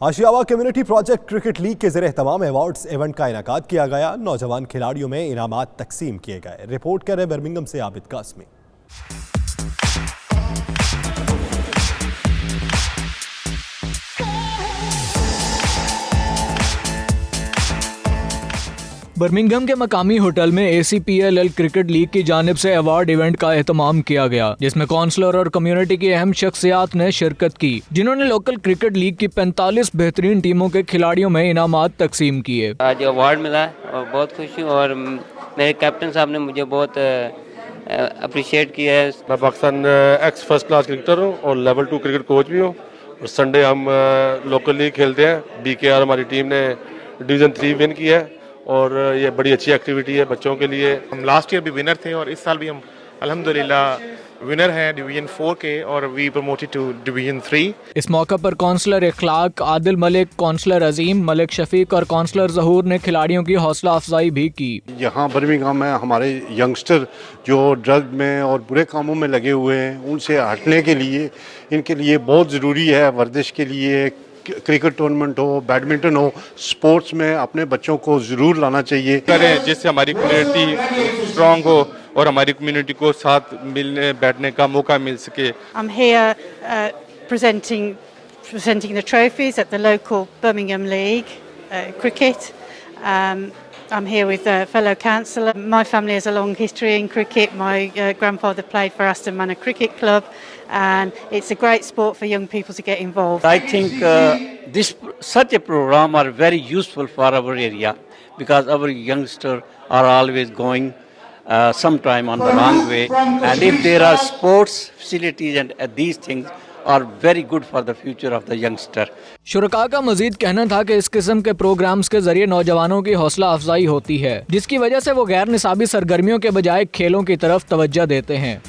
आशियावा community project cricket league के ज़रिए तमाम अवार्ड्स इवेंट का इनेकाद किया गया। नौजवान खिलाड़ियों में इनामात तकसीम किए गए। रिपोर्ट कर रहे बर्मिंघम से आबिद कासमी। बर्मिंघम के मकामी होटल में ACPLL क्रिकेट लीग की जानिब से अवार्ड इवेंट का एहतमाम किया गया, जिसमें काउंसलर और कम्युनिटी की अहम शख्सियात ने शिरकत की, जिन्होंने लोकल क्रिकेट लीग की 45 बेहतरीन टीमों के खिलाड़ियों में इनामात तकसीम किए। आज अवार्ड मिला और बहुत खुश हूँ और मेरे कैप्टन साहब ने मुझे बहुत अप्रिशिएट किया है। मैं Pakistan x first class cricketer हूँ और लेवल 2 क्रिकेट कोच भी हूँ और संडे हम लोकल लीग खेलते हैं। BKR हमारी टीम ने डिवीज़न 3 विन किया है और ये बड़ी अच्छी एक्टिविटी है बच्चों के लिए। हम लास्ट ईयर भी विनर थे और इस साल भी हम अल्हम्दुलिल्लाह विनर हैं डिवीजन 4 के और वी प्रमोटेड टू डिवीजन 3। इस मौका पर काउंसलर इखलाक आदिल मलिक, काउंसलर अजीम, मलिक शफीक और काउंसलर जहूर ने खिलाड़ियों की हौसला अफजाई भी की। यहाँ बर्मिंघम में हमारे यंगस्टर जो ड्रग में और बुरे कामों में लगे हुए हैं, उनसे हटने के लिए इनके लिए बहुत ज़रूरी है वर्जिश के लिए क्रिकेट टूर्नामेंट हो, बैडमिंटन हो, स्पोर्ट्स में अपने बच्चों को ज़रूर लाना चाहिए करें, जिससे हमारी कम्युनिटी स्ट्रांग हो और हमारी कम्युनिटी को साथ मिलने बैठने का मौका मिल सके। I'm here presenting the trophies at the local Birmingham League cricket. I'm here with a fellow councillor. My family has a long history in cricket. My grandfather played for Aston Manor Cricket Club, and it's a great sport for young people to get involved. I think such a program are very useful for our area because our youngsters are always going sometime on the wrong way, and if there are sports facilities and these things are very good for the future of the youngster. शुरका का मजीद कहना था कि इस किस्म के programmes के जरिए नौजवानों की हौसला अफजाई होती है, जिसकी वजह से वो गैर निसाबी सरगर्मियों के बजाय खेलों की तरफ तवज्जो देते हैं।